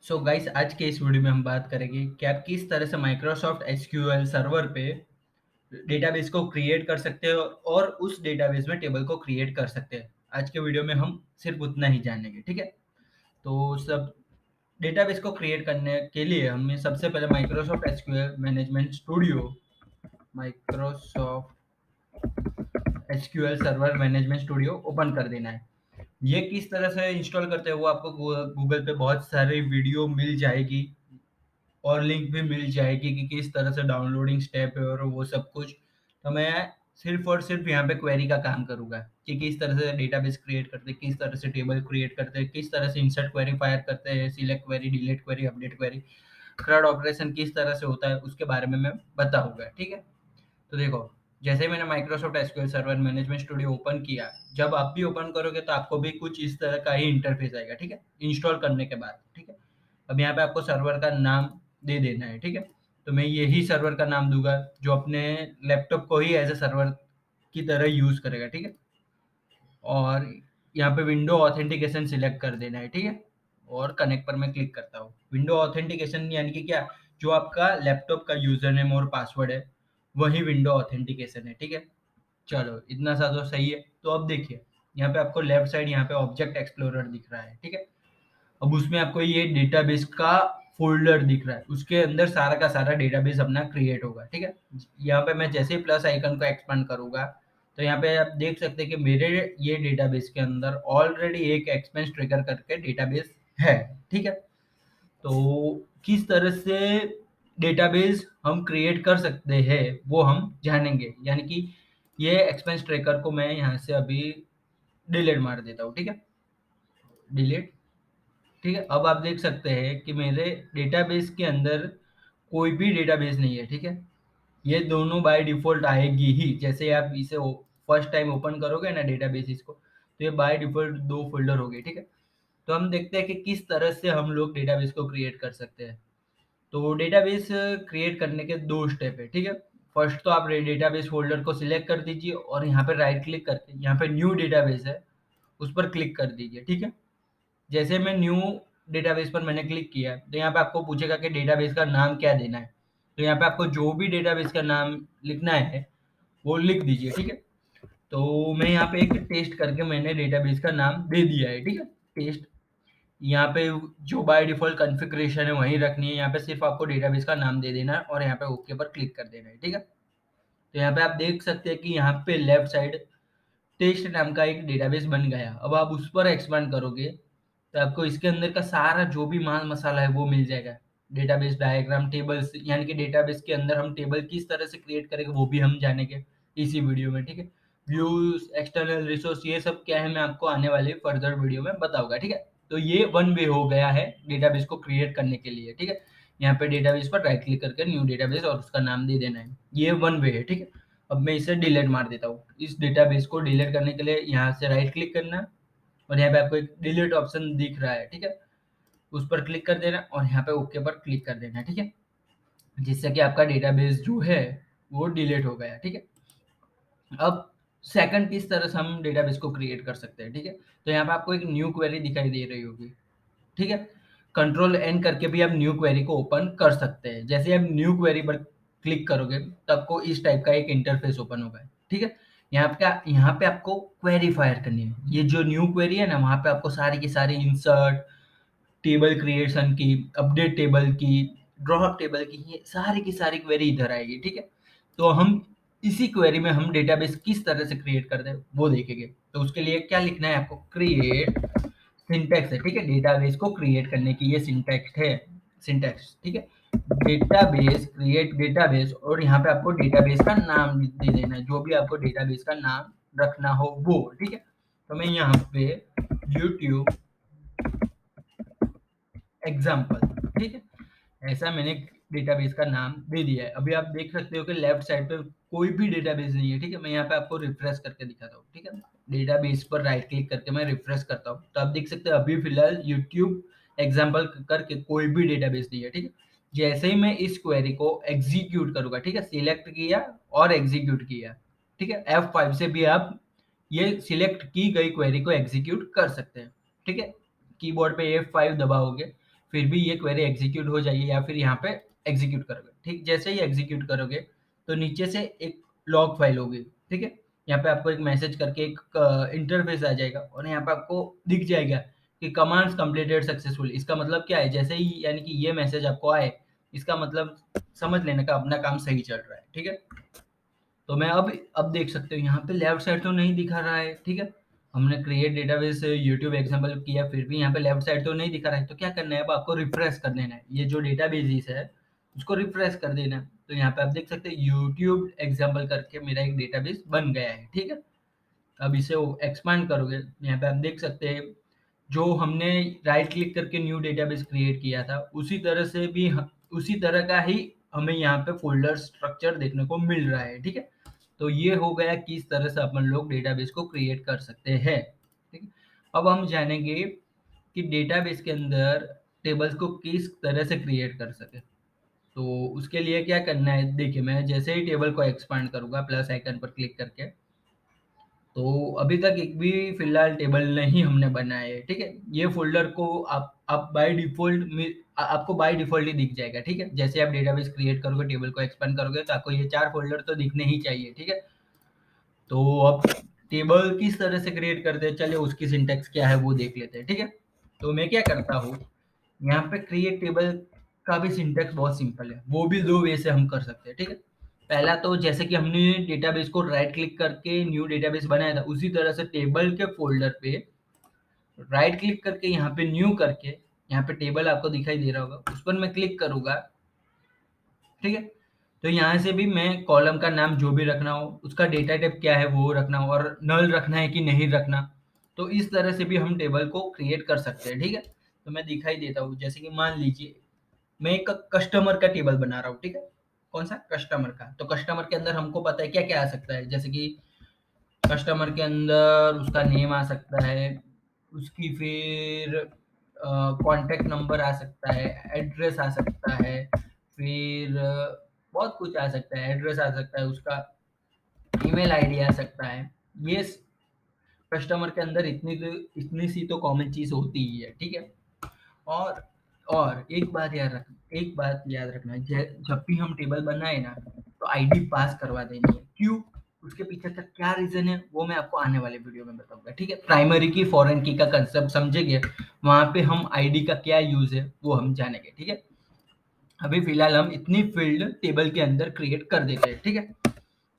So guys आज के इस वीडियो में हम बात करेंगे कि आप किस तरह से माइक्रोसॉफ्ट एसक्यूएल सर्वर पे डेटाबेस को क्रिएट कर सकते हो और उस डेटाबेस में टेबल को क्रिएट कर सकते हैं। आज के वीडियो में हम सिर्फ उतना ही जानेंगे, ठीक है? तो सब डेटाबेस को क्रिएट करने के लिए हमें सबसे पहले Microsoft SQL management studio, Microsoft SQL server management studio open कर देना है। ये किस तरह से इंस्टॉल करते हैं वो आपको गूगल पे बहुत सारी वीडियो मिल जाएगी और लिंक भी मिल जाएगी कि किस तरह से डाउनलोडिंग स्टेप है और वो सब कुछ। तो मैं सिर्फ़ और सिर्फ़ यहाँ पे क्वेरी का काम करूँगा कि किस तरह से डेटाबेस क्रिएट करते हैं, किस तरह से टेबल क्रिएट करते हैं, किस तरह से इंसर्ट क्वेरी फायर करते हैं, select query, delete query, update query, CRUD operation किस तरह से होता है, उसके बारे में मैं बताऊँगा, ठीक है? तो देखो, जैसे ही मैंने Microsoft SQL server management studio open किया, जब आप भी ओपन करोगे तो आपको भी कुछ इस तरह का ही इंटरफ़ेस आएगा, ठीक है? इंस्टॉल करने के बाद, ठीक है? अब यहाँ पे आपको सर्वर का नाम दे देना है, ठीक है? तो मैं यही सर्वर का नाम दूँगा जो अपने लैपटॉप को ही एज़ अ सर्वर की तरह यूज़ करेगा, ठीक है? और यहाँ पे विंडो ऑथेंटिकेशन सिलेक्ट कर देना है, ठीक है? और कनेक्ट पर मैं क्लिक करता हूँ। विंडो ऑथेंटिकेशन यानी कि क्या? जो आपका लैपटॉप का यूज़र नेम और पासवर्ड है, वही विंडो ऑथेंटिकेशन है, ठीक है? चलो, इतना सा तो सही है। तो अब देखिए, यहाँ पे आपको लेफ्ट साइड यहाँ पे ऑब्जेक्ट एक्सप्लोरर दिख रहा है, ठीक है? अब उसमें आपको ये डेटाबेस का फ़ोल्डर दिख रहा है, उसके अंदर सारा का सारा डेटाबेस अपना क्रिएट होगा, ठीक है? यहाँ पे मैं जैसे ही प्लस आइकन को एक्सपांड करूँगा, तो यहाँ पे आप देख सकते हैं कि मेरे ये डेटाबेस के अंदर ऑलरेडी एक एक्सपेंस ट्रिगर करके डेटाबेस है, ठीक है? तो किस तरह से डेटाबेस हम क्रिएट कर सकते हैं, वो हम जानेंगे। यानी कि ये एक्सपेंस ट्रैकर को मैं यहाँ से अभी डिलीट मार देता हूँ, ठीक है? डिलीट। ठीक है, अब आप देख सकते हैं कि मेरे डेटाबेस के अंदर कोई भी डेटाबेस नहीं है, ठीक है? ये दोनों बाय डिफ़ॉल्ट आएगी ही, जैसे आप इसे ओ फर्स्ट टाइम ओपन करोगे ना डेटाबेस इसको, तो ये बाय डिफ़ॉल्ट 2 फ़ोल्डर होंगे, ठीक है? तो हम देखते हैं कि किस तरह से हम लोग डेटाबेस को क्रिएट कर सकते हैं। तो डेटाबेस क्रिएट करने के 2 स्टेप है, ठीक है? फर्स्ट तो आप रे डेटाबेस फ़ोल्डर को सिलेक्ट कर दीजिए और यहाँ पे राइट क्लिक करके यहाँ पे न्यू डेटाबेस है, उस पर क्लिक कर दीजिए, ठीक है? जैसे मैं न्यू डेटाबेस पर मैंने क्लिक किया, तो यहाँ पे आपको पूछेगा कि डेटाबेस का नाम क्या देना है। तो यहाँ पे आपको जो भी डेटाबेस का नाम लिखना है, वो लिख दीजिए, ठीक है? तो मैं यहाँ पे एक टेस्ट करके मैंने डेटाबेस का नाम दे दिया है, ठीक है? टेस्ट। यहाँ पे जो बाय डिफ़ॉल्ट कॉन्फ़िगरेशन है वही रखनी है, यहाँ पे सिर्फ़ आपको डेटाबेस का नाम दे देना है और यहाँ पे ओके पर क्लिक कर देना है, ठीक है? तो यहाँ पे आप देख सकते हैं कि यहाँ पे लेफ्ट साइड टेस्ट नाम का एक डेटाबेस बन गया। अब आप उस पर एक्सपांड करोगे, तो आपको इसके अंदर का सारा जो भी माल-मसाला है वो मिल जाएगा। डेटाबेस डायग्राम, टेबल्स यानी कि डेटाबेस के अंदर हम टेबल किस तरह से क्रिएट करेंगे वो भी हम जानेंगे इसी वीडियो में, ठीक है? व्यूज़, एक्सटर्नल रिसोर्स ये सब क्या है मैं आपको आने वाली फर्दर वीडियो में बताऊँगा, ठीक है? तो ये वन वे हो गया है डेटाबेस को क्रिएट करने के लिए, ठीक है? यहाँ पे डेटाबेस पर राइट क्लिक करके न्यू डेटाबेस और उसका नाम दे देना है। ये वन वे है, ठीक है? अब मैं इसे डिलीट मार देता हूँ। इस डेटाबेस को डिलीट करने के लिए यहाँ से राइट क्लिक करना और यहाँ पे आपको एक डिलीट ऑप्शन दिख रहा है, ठीक है? उस पर क्लिक कर देना और यहाँ पे ओके पर क्लिक कर देना, ठीक है? जिससे कि आपका डेटाबेस जो है, वो डिलीट हो गया, ठीक है? अब सेकंड किस तरह से हम डेटाबेस को क्रिएट कर सकते हैं, ठीक है? तो यहाँ पे आपको एक न्यू क्वेरी दिखाई दे रही होगी, ठीक है? कंट्रोल एन करके भी आप न्यू क्वेरी को ओपन कर सकते हैं। जैसे आप न्यू क्वेरी पर क्लिक करोगे, तो आपको इस टाइप का एक इंटरफेस ओपन होगा, ठीक है? यहाँ पे आपको क्वेरी फायर करनी है। ये जो न्यू क्वेरी है ना, वहाँ पे आपको सारी की सारी इंसर्ट, टेबल क्रिएशन की, अपडेट टेबल की, ड्रॉप टेबल की, ये सारी की सारी क्वेरी इधर आएगी, ठीक है? तो हम इसी क्वेरी में हम डेटाबेस किस तरह से क्रिएट करते हैं, वो देखेंगे। तो उसके लिए क्या लिखना है आपको? क्रिएट सिंटैक्स है, ठीक है? डेटाबेस को क्रिएट करने की ये सिंटैक्स, ठीक है? डेटाबेस, क्रिएट डेटाबेस और यहाँ पे आपको डेटाबेस का नाम दे देना है, जो भी आपको डेटाबेस का नाम रखना हो वो, ठीक है? तो मैं यहाँ पे यूट्यूब एग्ज़ाम्पल, ठीक है? ऐसा मैंने डेटाबेस का नाम दे दिया है। अभी आप देख सकते हो कि लेफ्ट साइड पे कोई भी डेटाबेस नहीं है, ठीक है? मैं यहाँ पे आपको रिफ्रेश करके दिखाता हूँ, ठीक है? डेटाबेस पर राइट क्लिक करके मैं रिफ्रेश करता हूँ, तो आप देख सकते हैं अभी फ़िलहाल यूट्यूब एग्ज़ाम्पल करके कोई भी डेटाबेस नहीं है, ठीक है? जैसे ही मैं इस क्वेरी को एग्ज़ीक्यूट करूँगा, ठीक है? सिलेक्ट किया और एग्ज़ीक्यूट किया, ठीक है? F5 से भी आप ये सिलेक्ट की गई क्वेरी को एग्ज़ीक्यूट कर सकते हैं, ठीक है? कीबोर्ड पे F5 दबाओगे फिर भी ये क्वेरी एग्जीक्यूट हो जाएगी या फिर यहाँ पे एग्जीक्यूट करोगे। ठीक, जैसे ही एग्जीक्यूट करोगे तो नीचे से एक लॉग फाइल होगी, ठीक है? यहाँ पे आपको एक मैसेज करके एक इंटरफेस आ जाएगा और यहाँ पे आपको दिख जाएगा कि कमांड्स कंप्लीटेड सक्सेसफुल। इसका मतलब क्या है, जैसे ही यानी कि ये मैसेज आपको आए, इसका मतलब समझ लेने का अपना काम सही चल रहा है, ठीक है? तो मैं अब देख सकते हो यहाँ पे लेफ्ट साइड तो नहीं दिखा रहा है, ठीक है? हमने क्रिएट डेटाबेस यूट्यूब एग्जांपल किया, फिर भी यहाँ पे लेफ्ट साइड तो नहीं दिखा रहा है, तो क्या करना है, अब आपको रिफ्रेश कर देना है। ये जो डेटाबेस है उसको रिफ्रेश कर देना है। तो यहाँ पे आप देख सकते हैं यूट्यूब एग्जांपल करके मेरा एक डेटाबेस बन गया है, ठीक है? अब इसे एक्सपांड करोगे, यहाँ पे आप देख सकते हैं जो हमने राइट क्लिक करके न्यू डेटाबेस क्रिएट किया था, उसी तरह से भी उसी तरह का ही हमें यहाँ पे फोल्डर स्ट्रक्चर देखने को मिल रहा है, ठीक है? तो ये हो गया किस तरह से अपन लोग डेटाबेस को क्रिएट कर सकते हैं, ठीक है? अब हम जानेंगे कि डेटाबेस के अंदर टेबल्स को किस तरह से क्रिएट कर सके। तो उसके लिए क्या करना है, देखिए मैं जैसे ही टेबल को एक्सपांड करूंगा प्लस आइकन पर क्लिक करके, तो अभी तक एक भी फिलहाल टेबल नहीं हमने बनाया है, ठीक है? ये फ़ोल्डर को आप बाय डिफ़ॉल्ट में आपको बाय डिफ़ॉल्ट ही दिख जाएगा, ठीक है? जैसे आप डेटाबेस क्रिएट करोगे, टेबल को एक्सपांड करोगे तो आपको ये 4 फ़ोल्डर तो दिखने ही चाहिए, ठीक है? तो अब टेबल किस तरह से क्रिएट करते हैं, चलिए उसकी सिंटैक्स क्या है वो देख लेते हैं, ठीक है? तो मैं क्या करता हूँ, यहाँ पे क्रिएट टेबल का भी सिंटैक्स बहुत सिंपल है, वो भी 2 वे से हम कर सकते हैं, ठीक है? पहला तो जैसे कि हमने डेटाबेस को राइट क्लिक करके न्यू डेटाबेस बनाया था, उसी तरह से टेबल के फ़ोल्डर पे राइट क्लिक करके यहाँ पे न्यू करके, यहाँ पे टेबल आपको दिखाई दे रहा होगा, उस पर मैं क्लिक करूँगा, ठीक है? तो यहाँ से भी मैं कॉलम का नाम जो भी रखना हो, उसका डेटा टाइप क्या है वो रखना हो और नल रखना है कि नहीं रखना। तो इस तरह से भी हम टेबल को क्रिएट कर सकते हैं, ठीक है? तो मैं दिखाई देता हूँ, जैसे कि मान लीजिए मैं एक कस्टमर का टेबल बना रहा हूँ, ठीक है? कौन-सा? कस्टमर का। तो कस्टमर के अंदर हमको पता है क्या-क्या आ सकता है, जैसे कि कस्टमर के अंदर उसका नेम आ सकता है, उसकी फिर कॉन्टैक्ट नंबर आ सकता है, एड्रेस आ सकता है, फिर बहुत कुछ आ सकता है, एड्रेस आ सकता है, उसका ईमेल आईडी आ सकता है। ये कस्टमर के अंदर इतनी सी तो कॉमन चीज़ होती ही है, ठीक है? और एक बात याद रखना, जब भी हम टेबल बनाए ना, तो आईडी पास करवा देनी है। क्यों? उसके पीछे का क्या रीज़न है, वो मैं आपको आने वाले वीडियो में बताऊँगा, ठीक है? प्राइमरी की, फॉरेन की का कंसेप्ट समझेंगे, वहाँ पे हम आईडी का क्या यूज़ है, वो हम जानेंगे, ठीक है? अभी फ़िलहाल हम इतनी फ़ील्ड टेबल के अंदर क्रिएट कर देते हैं, ठीक है?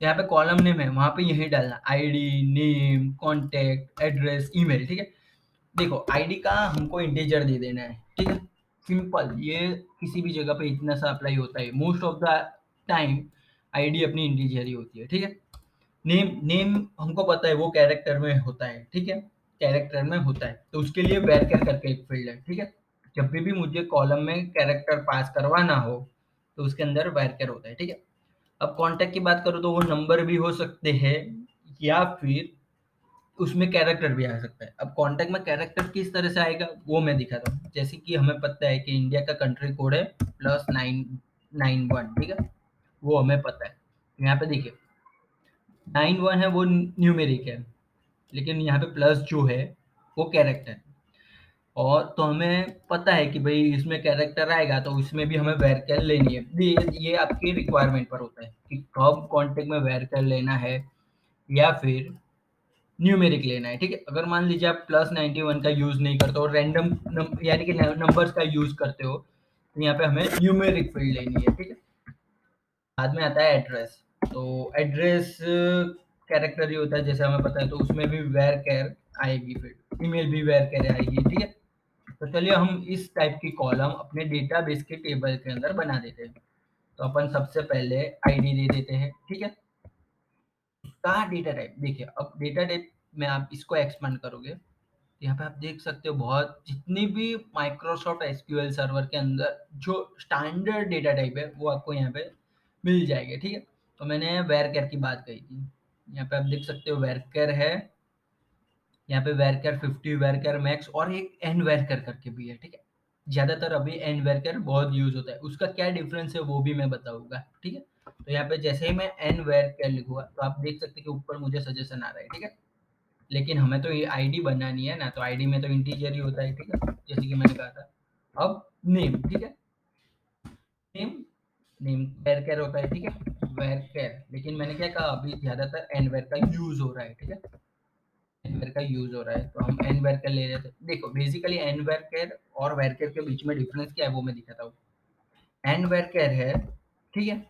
यहाँ पे कॉलम नेम है, वहाँ पे यही डालना ID, name, contact, address, email, ठीक है? देखो आईडी का हमको इंटीजर दे देना है, ठीक है? सिंपल, ये किसी भी जगह पे इतना सा अप्लाई होता है, most of the time ID अपनी इंटीजर ही होती है, ठीक है? नेम नेम हमको पता है वो कैरेक्टर में होता है, ठीक है? कैरेक्टर में होता है, तो उसके लिए वैरचर करके एक फील्ड है, ठीक है? जब भी मुझे कॉलम में कैरेक्टर पास करवाना हो, तो उसके अंदर वैरचर होता है, ठीक है? अब कॉन्टैक्ट की बात करूँ तो वो नंबर भी हो सकते हैं या फिर उसमें कैरेक्टर भी आ सकता है। अब कॉन्टैक्ट में कैरेक्टर किस तरह से आएगा वो मैं दिखाता हूँ। जैसे कि हमें पता है कि इंडिया का कंट्री कोड है +991, ठीक है? वो हमें पता है। यहाँ पे देखिए 91 है वो न्यूमेरिक है, लेकिन यहाँ पे प्लस जो है वो कैरेक्टर है। और तो हमें पता है कि भाई इसमें कैरेक्टर आएगा तो इसमें भी हमें वैरचर लेनी है। ये आपकी रिक्वायरमेंट पर होता है कि कब कॉन्टैक्ट में वैरचर लेना है या फिर न्यूमेरिक लेना है, ठीक है? अगर मान लीजिए आप +91 का यूज़ नहीं करते हो, रैंडम यानी कि नंबर्स का यूज़ करते हो, तो यहाँ पे हमें न्यूमेरिक फील्ड लेनी है, ठीक है? बाद में आता है एड्रेस। तो एड्रेस कैरेक्टर ही होता है जैसे हमें पता है, तो उसमें भी वैरचर आएगी फील्ड, ईमेल भी वैरचर आएगी, ठीक है? तो चलिए हम इस टाइप की कॉलम अपने डेटाबेस के टेबल के अंदर बना देते हैं। तो अपन सबसे पहले आईडी दे देते हैं, ठीक है? कहाँ डेटा टाइप, देखिए अब डेटा टाइप में आप इसको एक्सपांड करोगे, यहाँ पे आप देख सकते हो बहुत जितनी भी माइक्रोसॉफ्ट एसक्यूएल सर्वर के अंदर जो स्टैंडर्ड डेटा टाइप है वो आपको यहाँ पे मिल जाएगा, ठीक है? तो मैंने वेरकर की बात कही थी, यहाँ पे आप देख सकते हो वेरकर है, यहाँ पे वेरकर 50, वेरकर मैक्स और एक एन वेरकर करके भी है, ठीक है? ज्यादातर अभी एन वेरकर बहुत यूज होता है, उसका क्या डिफरेंस है वो भी मैं बताऊंगा, ठीक है? तो यहाँ पे जैसे ही मैं एन वेरकर लिखूंगा तो आप देख सकते हैं कि ऊपर मुझे सजेशन आ रहा है, ठीक है? लेकिन हमें तो ये आईडी बनानी है ना, तो आईडी में तो इंटीजर ही होता है, ठीक है? जैसे कि मैंने कहा था। अब नेम, ठीक है? नेम नेम वेरचर होता है, ठीक है? वेरचर, लेकिन मैंने क्या कहा, अभी ज़्यादातर एनवर का यूज़ हो रहा है, ठीक है? एनवर का यूज़ हो रहा है, तो हम एनवर्कर ले लेते हैं। देखो बेसिकली एनवर्कर और वेरचर के बीच में डिफरेंस क्या है वो मैं दिखाता हूँ। एनवर्कर है, ठीक है?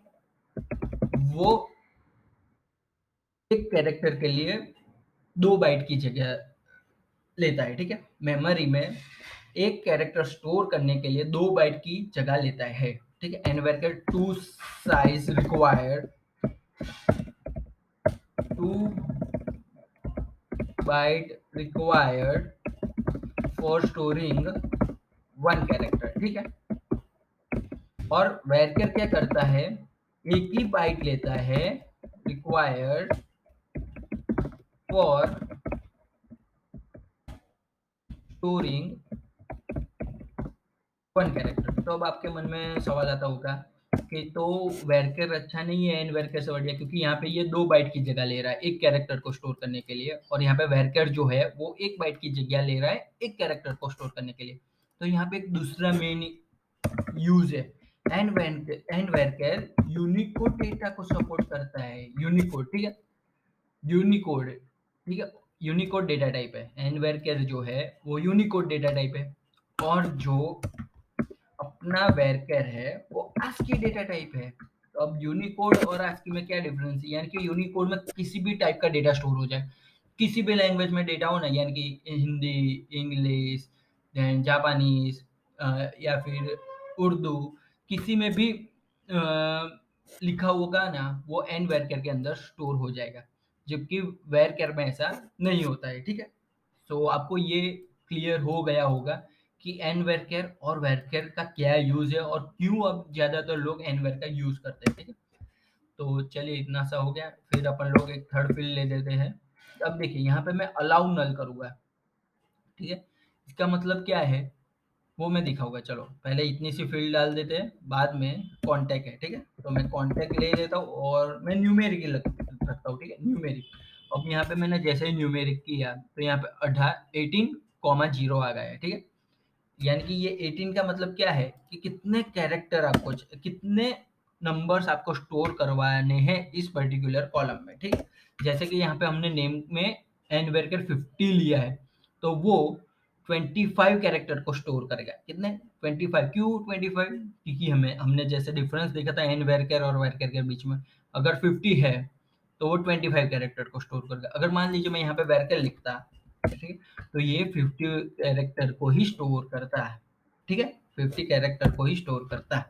वो एक कैरेक्टर के लिए 2 बाइट की जगह लेता है, ठीक है? मेमोरी में एक कैरेक्टर स्टोर करने के लिए 2 बाइट की जगह लेता है, ठीक है? Nvarchar 2 size required 2 byte required for storing 1 character, ठीक है? और वैरकर क्या करता है, एक ही बाइट लेता है रिक्वायर्ड फॉर स्टोरिंग 1 कैरेक्टर। तो अब आपके मन में सवाल आता होगा कि तो वैरकर अच्छा नहीं है एन वैरकर से बढ़िया, क्योंकि यहाँ पे ये 2 बाइट की जगह ले रहा है एक कैरेक्टर को स्टोर करने के लिए, और यहाँ पे वैरकर जो है वो 1 बाइट की जगह ले रहा है एक कैरेक्टर को स्टोर करने के लिए। तो यहाँ पे एक दूसरा मेन यूज है। एंड वैरकर यूनिकोड डेटा को सपोर्ट करता है, यूनिकोड, ठीक है? यूनिकोड, ठीक है? यूनिकोड डेटा टाइप है, एंड वैरकर जो है वो यूनिकोड डेटा टाइप है, और जो अपना वैरकर है वो ASCII डेटा टाइप है। तो अब यूनिकोड और ASCII में क्या डिफरेंस है, यानी कि यूनिकोड में किसी भी टाइप का डेटा स्टोर हो जाए, किसी भी लैंग्वेज में डेटा हो ना, यानी कि हिंदी, इंग्लिश, देन जापानीज, या फिर उर्दू, किसी में भी लिखा होगा ना, वो एन वैरकर के अंदर स्टोर हो जाएगा, जबकि वैरकर में ऐसा नहीं होता है, ठीक है? तो आपको ये क्लियर हो गया होगा कि एन वर्कर और वर्कर का क्या यूज है और क्यों अब ज्यादातर लोग एन वर्कर यूज करते हैं, ठीक है? तो चलिए इतना सा हो गया, फिर अपन लोग एक थर्ड फील्ड ले लेते हैं। अब देखिए यहाँ पे मैं अलाउ नल करूंगा, ठीक है? इसका मतलब क्या है वो मैं दिखाऊंगा। चलो पहले इतनी सी फील्ड डाल देते हैं, बाद में कॉन्टैक्ट है, ठीक है? तो मैं कॉन्टैक्ट ले लेता हूँ और मैं न्यूमेरिक रखता हूँ, ठीक है? न्यूमेरिक। अब यहाँ पे मैंने जैसे ही न्यूमेरिक किया तो यहाँ पे 18,0 आ गया है, ठीक है? यानी कि ये 18 का मतलब क्या है कि कितने कैरेक्टर आपको कितने नंबर्स आपको स्टोर करवाने हैं इस पर्टिकुलर कॉलम में, ठीक है? जैसे कि यहाँ पे हमने नेम में एन वर्कर 50 लिया है, तो वो 25 कैरेक्टर को स्टोर करेगा। कितने? 25। क्यों 25? क्योंकि हमें हमने जैसे डिफरेंस देखा था एन वर्कर और वर्कर के बीच में, अगर 50 है तो वो 25 कैरेक्टर को स्टोर करेगा। अगर मान लीजिए मैं यहाँ पे वर्कर लिखता, ठीक है, तो ये 50 कैरेक्टर को ही स्टोर करता है, ठीक है? 50 कैरेक्टर को ही स्टोर करता है।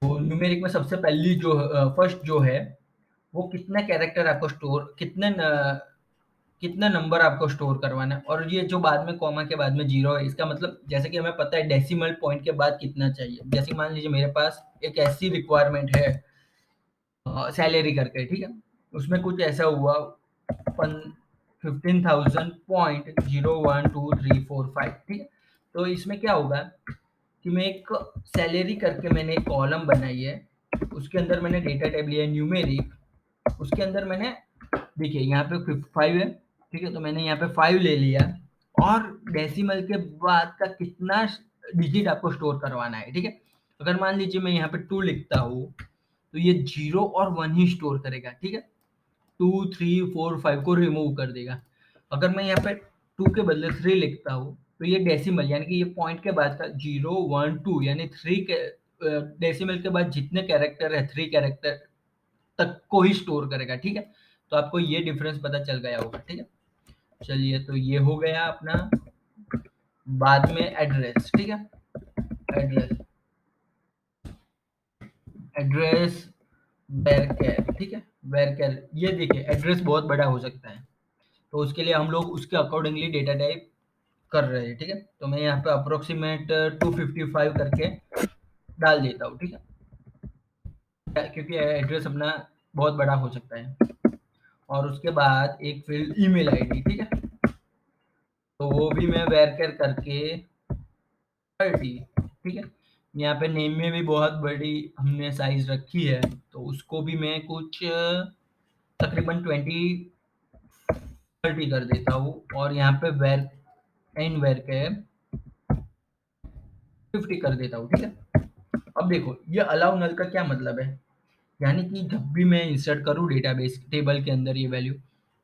तो न्यूमेरिक में सबसे पहली जो फर्स्ट जो है वो कितना कैरेक्टर आपको स्टोर, कितना नंबर आपको स्टोर करवाना है, और ये जो बाद में कॉमा के बाद में जीरो है, इसका मतलब जैसे कि हमें पता है डेसिमल पॉइंट के बाद कितना चाहिए। जैसे मान लीजिए मेरे पास एक ऐसी रिक्वायरमेंट है सैलरी करके, ठीक है? उसमें कुछ ऐसा हुआ 15,000.012345, ठीक है? तो इसमें क्या होगा कि मैं एक सैलरी करके मैंने एक कॉलम बनाई है, उसके अंदर मैंने डेटा टाइप लिया है न्यूमेरिक, उसके अंदर मैंने, देखिए यहाँ पे 5 है, ठीक है? तो मैंने यहाँ पे 5 ले लिया, और डेसिमल के बाद का कितना डिजिट आपको स्टोर करवाना है, ठीक है? अगर मान लीजिए मैं यहाँ पे 2 लिखता हूँ तो ये 0 और 1 ही स्टोर करेगा, ठीक है? 2, 3, 4, 5 को रिमूव कर देगा। अगर मैं यहाँ पे 2 के बदले 3 लिखता हूँ तो ये डेसिमल, यानी कि ये पॉइंट के बाद का 0, 1, 2, यानी 3 के डेसिमल के बाद जितने कैरेक्टर है 3 कैरेक्टर तक को ही स्टोर करेगा, ठीक है? तो आपको ये डिफरेंस पता चल गया होगा, ठीक है? चलिए तो ये हो गया अपना। बाद में एड्रेस, ठीक है? एड्रेस, एड्रेस वेरचर, ठीक है? वेरचर, ये देखिए एड्रेस बहुत बड़ा हो सकता है, तो उसके लिए हम लोग उसके अकॉर्डिंगली डेटा टाइप कर रहे हैं, ठीक है? तो मैं यहाँ पे अप्रोक्सीमेट 255 करके डाल देता हूँ, ठीक है? क्योंकि एड्रेस अपना बहुत बड़ा हो सकता है। और उसके बाद एक फील्ड ईमेल आईडी, ठीक है? तो वो भी मैं वेरकर करके 30, ठीक है? यहाँ पे नेम में भी बहुत बड़ी हमने साइज रखी है, तो उसको भी मैं कुछ तकरीबन 20, 30 कर देता हूँ, और यहाँ पे वेर एंड वेरकर 50 कर देता हूँ, ठीक है। अब देखो ये अलाउ नल का क्या मतलब है, यानी कि जब भी मैं इंसर्ट करूँ डेटाबेस टेबल के अंदर ये वैल्यू,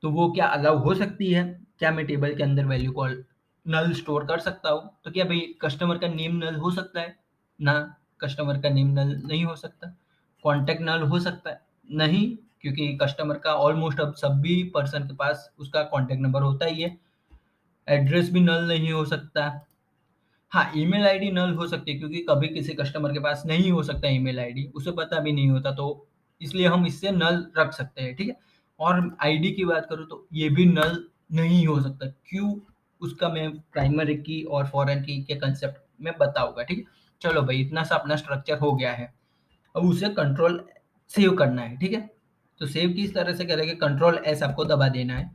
तो वो क्या अलाउ हो सकती है, क्या मैं टेबल के अंदर वैल्यू को नल स्टोर कर सकता हूँ, तो क्या भाई कस्टमर का नेम नल हो सकता है ना, कस्टमर का नेम नल नहीं हो सकता, कॉन्टैक्ट नल हो सकता है नहीं, क्योंकि कस्टमर का ऑलमोस्ट अब सभी पर्सन के पास उसका कॉन्टैक्ट नंबर होता ही है, एड्रेस भी नल नहीं हो सकता। हाँ, ईमेल आईडी नल हो सकती है क्योंकि कभी किसी कस्टमर के पास नहीं हो सकता ईमेल आईडी, उसे पता भी नहीं होता, तो इसलिए हम इससे नल रख सकते हैं, ठीक है। और आईडी की बात करूँ तो ये भी नल नहीं हो सकता, क्यों, उसका मैं प्राइमरी की और फॉरेन की के कंसेप्ट में बताऊंगा, ठीक है। चलो भाई इतना सा अपना स्ट्रक्चर हो गया है, अब उसे कंट्रोल सेव करना है, ठीक है। तो सेव किस तरह से करेंगे, कंट्रोल एस आपको दबा देना है,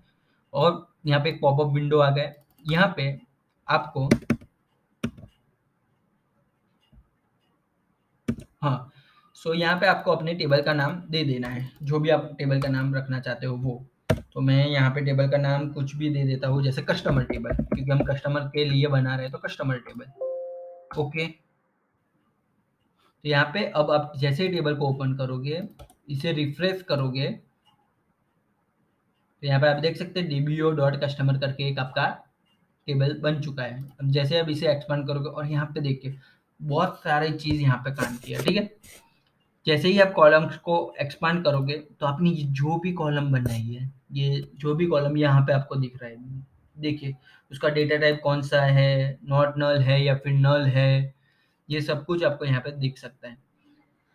और यहाँ पे एक पॉपअप विंडो आ गया है, यहाँ पे आपको, हाँ, सो यहाँ पे आपको अपने टेबल का नाम दे देना है, जो भी आप टेबल का नाम रखना चाहते हो वो। तो मैं यहाँ पे टेबल का नाम कुछ भी दे देता हूँ, जैसे कस्टमर टेबल, क्योंकि हम कस्टमर के लिए बना रहे हैं, तो कस्टमर टेबल। ओके, तो यहाँ पे अब आप जैसे ही टेबल को ओपन करोगे, इसे रिफ्रेश करोगे, तो यहाँ पे आप देख सकते हैं डीबीओ डॉट कस्टमर करके एक आपका टेबल बन चुका है। अब जैसे आप इसे एक्सपांड करोगे और यहाँ पे देखिए बहुत सारी चीज यहाँ पे काम किया, ठीक है। जैसे ही आप कॉलम्स को एक्सपांड करोगे, तो आपने ये जो भी कॉलम बनाई है, ये जो भी कॉलम यहाँ पे आपको दिख रहा है, देखिए उसका डेटा टाइप कौन सा है, नॉट नल है या फिर नल है, ये सब कुछ आपको यहाँ पे दिख सकता है।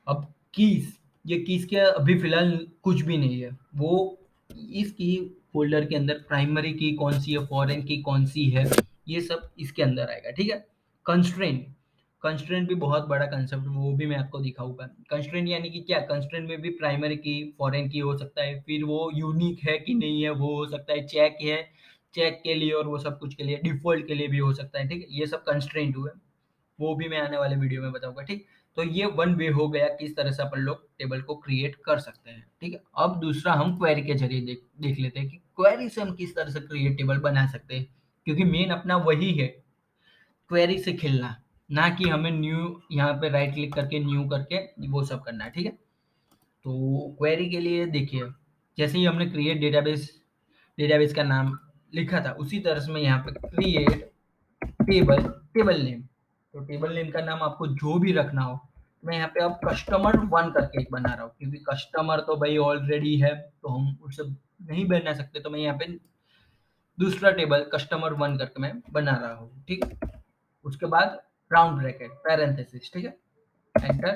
अब कीज, ये कीज के अभी फिलहाल कुछ भी नहीं है, वो इस की फोल्डर के अंदर प्राइमरी की कौन सी है, फॉरेन की कौन सी है, ये सब इसके अंदर आएगा, ठीक है। कंस्ट्रेंट, कंस्ट्रेंट भी बहुत बड़ा कंसेप्ट, वो भी मैं आपको दिखाऊंगा। कंस्ट्रेंट यानी कि क्या, कंस्ट्रेंट में भी प्राइमरी की फॉरेन की हो सकता है, फिर वो यूनिक है कि नहीं है वो हो सकता है, चेक है, चेक के लिए और वो सब कुछ के लिए, डिफॉल्ट के लिए भी हो सकता है, ठीक है। ये सब कंस्ट्रेंट हुए, वो भी मैं आने वाले वीडियो में बताऊंगा, ठीक। तो ये वन वे हो गया किस तरह से अपन लोग टेबल को क्रिएट कर सकते हैं, ठीक है। अब दूसरा हम क्वेरी के जरिए देख लेते हैं कि क्वेरी से हम किस तरह से क्रिएट टेबल बना सकते हैं, क्योंकि मेन अपना वही है, क्वेरी से खेलना, ना कि हमें न्यू यहाँ पे राइट क्लिक करके न्यू करके वो सब करना है, ठीक है। तो क्वेरी के लिए देखिए, जैसे ही हमने क्रिएट डेटाबेस, डेटाबेस का नाम लिखा था, उसी तरह से मैं यहाँ पे क्रिएट टेबल, टेबल नेम, तो टेबल नेम का नाम आपको जो भी रखना हो, मैं यहाँ पे अब कस्टमर वन करके एक बना रहा हूँ, क्योंकि कस्टमर तो भाई ऑलरेडी है, तो हम उससे नहीं बना सकते, तो मैं यहाँ पे दूसरा टेबल कस्टमर वन करके मैं बना रहा हूँ, ठीक है। उसके बाद राउंड ब्रैकेट पैरेंथेसिस, ठीक है, एंटर।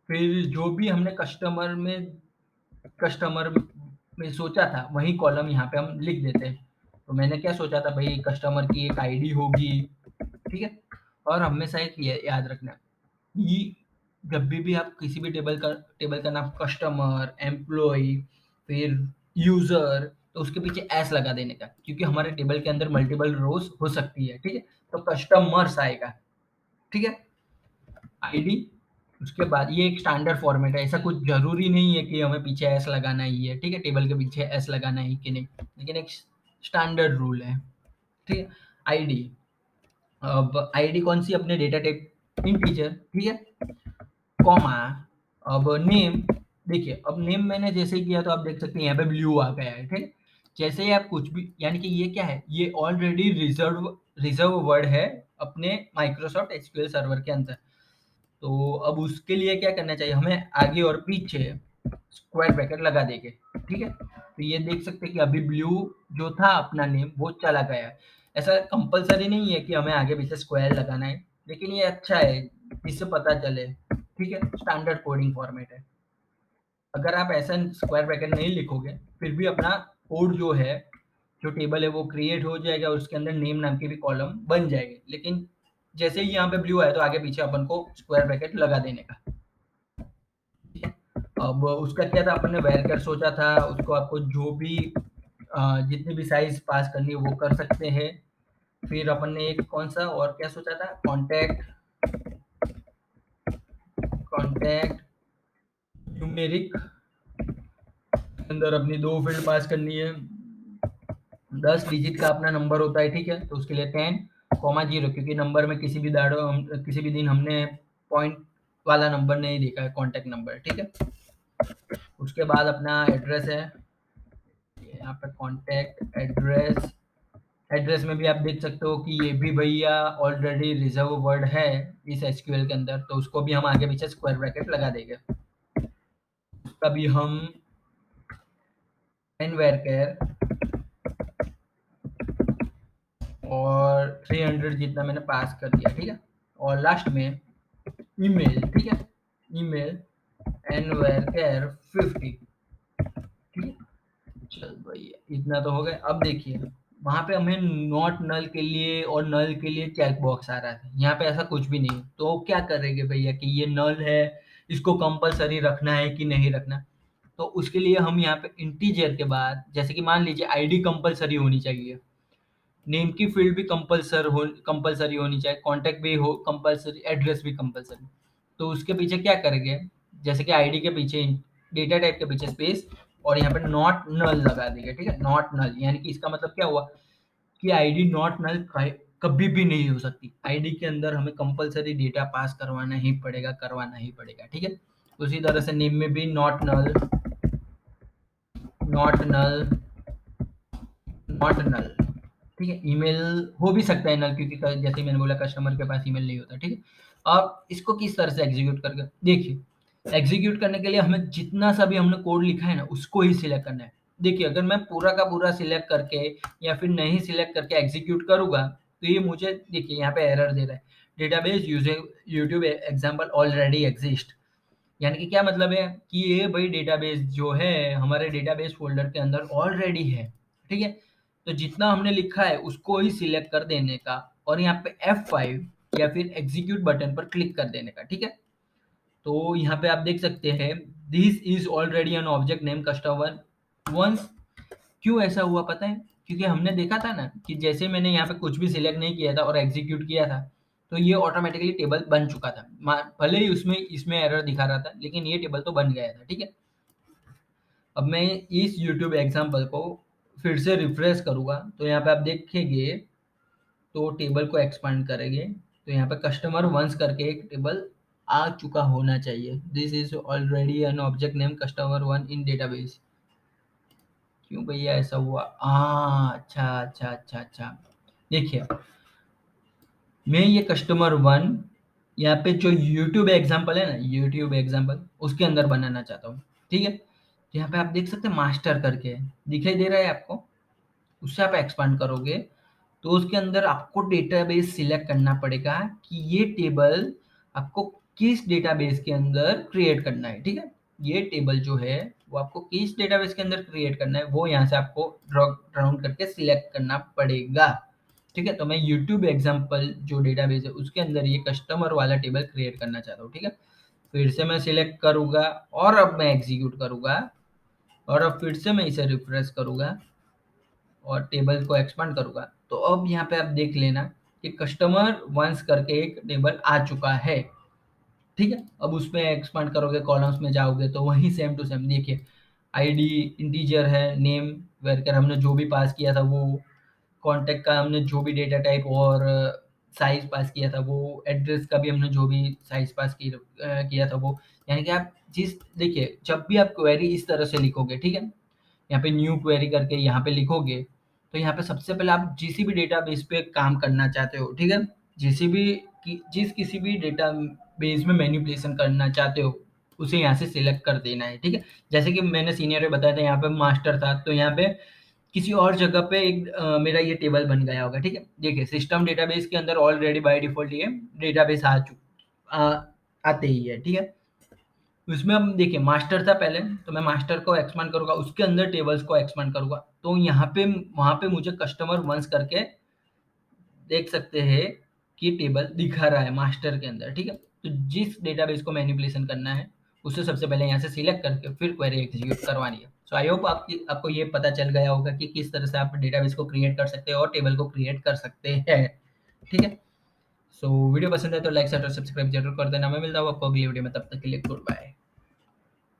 फिर जो भी हमने कस्टमर में सोचा था वही कॉलम यहाँ पे हम लिख देते हैं। तो मैंने क्या सोचा था भाई, कस्टमर की एक आईडी होगी, ठीक है। और हमेशा एक याद रखना, ये जब भी आप किसी भी टेबल का नाम कस्टमर, एम्प्लॉय, फिर यूजर, तो उसके पीछे एस लगा देने का, क्योंकि हमारे टेबल के अंदर मल्टीपल रोज हो सकती है, ठीक है। तो कस्टमर्स आएगा, ठीक है, आईडी। उसके बाद ये एक स्टैंडर्ड फॉर्मेट है, ऐसा कुछ जरूरी नहीं है कि हमें पीछे एस लगाना ही है, ठीक है, टेबल के पीछे एस लगाना ही कि नहीं, लेकिन एक स्टैंडर्ड रूल है, ठीक है। आईडी, अब आईडी कौन सी, अपने डेटा टाइप इंटीजर, ठीक है, कॉमा, अब नेम, देखिए अब नेम मैंने जैसे ही किया तो आप देख सकते हैं यहाँ पे ब्लू आ गया है, ठीक है। जैसे ही आप कुछ भी, यानी कि ये क्या है, ये ऑलरेडी रिजर्व वर्ड है अपने माइक्रोसॉफ्ट एसक्यूएल सर्वर के अंदर। तो अब उसके लिए क्या करना चाहिए, हमें आगे और पीछे स्क्वायर ब्रैकेट लगा देंगे, ठीक है। तो ये देख सकते हैं कि अभी ब्लू जो था अपना नेम वो चला गया है। ऐसा कंपलसरी नहीं है कि हमें आगे पीछे स्क्वायर लगाना है, लेकिन ये अच्छा है, जिससे पता चले, ठीक है, स्टैंडर्ड कोडिंग फॉर्मेट है। अगर आप ऐसा स्क्वायर ब्रैकेट नहीं लिखोगे, फिर भी अपना कोड जो है, जो टेबल है वो क्रिएट हो जाएगा, उसके अंदर नेम नाम के भी कॉलम बन जाएंगे, लेकिन जैसे ही यहाँ पे ब्लू आए तो आगे पीछे अपन को स्क्वायर ब्रैकेट लगा देने का। अब उसका क्या था, अपन ने वेरकर सोचा था, उसको आपको जो भी जितनी भी साइज पास करनी है वो कर सकते हैं। फिर अपन ने एक कौन सा और क्या सोचा था, कॉन्टैक्ट, कॉन्टैक्ट न्यूमेरिक, अंदर अपनी दो फील्ड पास करनी है, 10 डिजिट का अपना नंबर होता है, ठीक है, तो उसके लिए 10, कॉमा जीरो, क्योंकि नंबर में किसी भी दिन हमने पॉइंट वाला नंबर नहीं देखा है, कॉन्टैक्ट नंबर, ठीक है। उसके बाद अपना एड्रेस है, यहाँ पे कॉन्टैक्ट एड्रेस। एड्रेस में भी आप देख सकते हो कि ये भी भैया ऑलरेडी रिजर्व वर्ड है इस एसक्यूएल के अंदर, तो उसको भी हम आगे पीछे स्क्वायर ब्रैकेट लगा देंगे। तभी हम एन वेरकेर और 300 जितना मैंने पास कर दिया, ठीक है। और लास्ट में ईमेल, ठीक है, ईमेल एन वेरकेर 50, ठीक है। चल भाई इतना तो हो गया। अब देखिए वहां पे हमें नॉट नल के लिए और नल के लिए चेक बॉक्स आ रहा था, यहाँ पे ऐसा कुछ भी नहीं है। तो क्या करेंगे भैया कि ये नल है, इसको कंपलसरी रखना है कि नहीं रखना। तो उसके लिए हम यहाँ पे इंटीजर के बाद, जैसे कि मान लीजिए आईडी कंपलसरी होनी चाहिए, नेम की फील्ड भी कंपलसरी होनी चाहिए, कांटेक्ट भी हो कंपलसरी, एड्रेस भी कंपलसरी। तो उसके पीछे क्या करेंगे, जैसे कि आईडी के पीछे डेटा टाइप के पीछे स्पेस और यहाँ पे नॉट नल लगा देंगे, ठीक है। नॉट नल यानी कि इसका मतलब क्या हुआ कि आईडी नॉट नल कभी भी नहीं हो सकती। आईडी के अंदर हमें कंपलसरी डेटा पास करवाना ही पड़ेगा, ठीक है। उसी तरह से नेम में भी not null, not null, not null, ठीक है। ईमेल हो भी सकता है नल, क्योंकि जैसे मैंने बोला कस्टमर के पास ईमेल नहीं होता, ठीक है। अब इसको किस तरह से एग्जीक्यूट करके देखिए, एग्जीक्यूट करने के लिए हमें जितना सा भी हमने कोड लिखा है ना उसको ही सिलेक्ट करना है। देखिए अगर मैं पूरा का पूरा सिलेक्ट करके या फिर नहीं सिलेक्ट करके एग्जीक्यूट करूंगा तो ये मुझे देखिए यहाँ पे एरर दे रहा है, database using YouTube example already exist. यानी कि क्या मतलब है कि ये भाई डेटाबेस जो है हमारे डेटाबेस फोल्डर के अंदर ऑलरेडी है, ठीक है। तो जितना हमने लिखा है उसको ही सिलेक्ट कर देने का और यहाँ पे F5 या फिर एग्जीक्यूट बटन पर क्लिक कर देने का, ठीक है। तो यहाँ पे आप देख सकते हैं this is already an object name customer once. क्यों ऐसा हुआ पता है, क्योंकि हमने देखा था ना कि जैसे मैंने यहाँ पे कुछ भी सिलेक्ट नहीं किया था और एग्जीक्यूट किया था तो ये ऑटोमेटिकली टेबल बन चुका था। भले ही उसमें इसमें एरर दिखा रहा था लेकिन ये टेबल तो बन गया था, ठीक है। अब मैं इस यूट्यूब एग्जाम्पल को फिर से रिफ्रेश करूंगा तो यहाँ पे आप देखेंगे तो टेबल को एक्सपांड करेंगे तो यहाँ पे कस्टमर वंस करके एक टेबल आ चुका होना चाहिए। This is already an object name customer one in database. क्यों भैया ऐसा हुआ? अच्छा अच्छा अच्छा अच्छा। देखिए मैं ये कस्टमर वन यहाँ पे जो यूट्यूब एग्जाम्पल है ना, यूट्यूब एग्जाम्पल उसके अंदर बनाना चाहता हूँ, ठीक है। तो यहाँ पे आप देख सकते हैं मास्टर करके दिखाई दे रहा है आपको, उससे आप एक्सपांड करोगे तो उसके अंदर आपको डेटाबेस सिलेक्ट करना पड़ेगा कि ये टेबल आपको किस डेटाबेस के अंदर क्रिएट करना है, ठीक है। ये टेबल जो है वो आपको किस डेटाबेस के अंदर क्रिएट करना है वो यहाँ से आपको ड्रॉप डाउन करके सिलेक्ट करना पड़ेगा, ठीक है। तो मैं यूट्यूब एग्जाम्पल जो डेटाबेस है उसके अंदर ये कस्टमर वाला टेबल क्रिएट करना चाहता हूँ, ठीक है। फिर से मैं सिलेक्ट करूंगा और अब मैं एग्जीक्यूट करूंगा और अब फिर से मैं इसे रिफ्रेश करूंगा और टेबल को एक्सपांड करूंगा तो अब यहाँ पे आप देख लेना कि कस्टमर वंस करके एक टेबल आ चुका है, ठीक है। अब उसमें एक्सपांड करोगे कॉलम्स में जाओगे तो वही सेम टू सेम देखिए आईडी इंटीजर है, नेम वेरकर हमने जो भी पास किया था वो, कांटेक्ट का हमने जो भी डेटा टाइप और साइज पास किया था वो, एड्रेस का भी हमने जो भी साइज पास किया था वो। यानी कि आप जिस देखिए जब भी आप क्वेरी इस तरह से लिखोगे, ठीक है, यहाँ पे न्यू क्वेरी करके यहाँ पे लिखोगे तो यहाँ पे सबसे पहले आप जिस भी डेटाबेस पे काम करना चाहते हो, ठीक है, जिस किसी भी डेटाबेस में मैनिपुलेशन करना चाहते हो उसे यहाँ से सिलेक्ट कर देना है, ठीक है। जैसे कि मैंने सीनियर में बताया था यहाँ पे मास्टर था तो यहाँ पे किसी और जगह पे एक मेरा ये टेबल बन गया होगा, ठीक है। देखिए सिस्टम डेटाबेस के अंदर ऑलरेडी बाय डिफॉल्ट ये डेटाबेस आते ही है, ठीक है। उसमें हम देखिए मास्टर था पहले तो मैं मास्टर को एक्सपांड करूंगा उसके अंदर टेबल्स को एक्सपांड करूंगा तो यहाँ पे वहां पे मुझे कस्टमर वंस करके देख सकते हैं कि टेबल दिखा रहा है मास्टर के अंदर, ठीक है। तो जिस डेटाबेस को मैनिपुलेशन करना है उसे सबसे पहले यहाँ से सिलेक्ट करके फिर क्वेरी एग्जीक्यूट करवानी है। सो आई होप आपको ये पता चल गया होगा कि किस तरह से आप डेटाबेस को क्रिएट कर सकते हैं और टेबल को क्रिएट कर सकते हैं, ठीक है। सो वीडियो पसंद है तो लाइक शेयर और सब्सक्राइब जरूर कर देना। मैं मिलता हूँ आपको अगली वीडियो में, तब तक के लिए गुड बाय।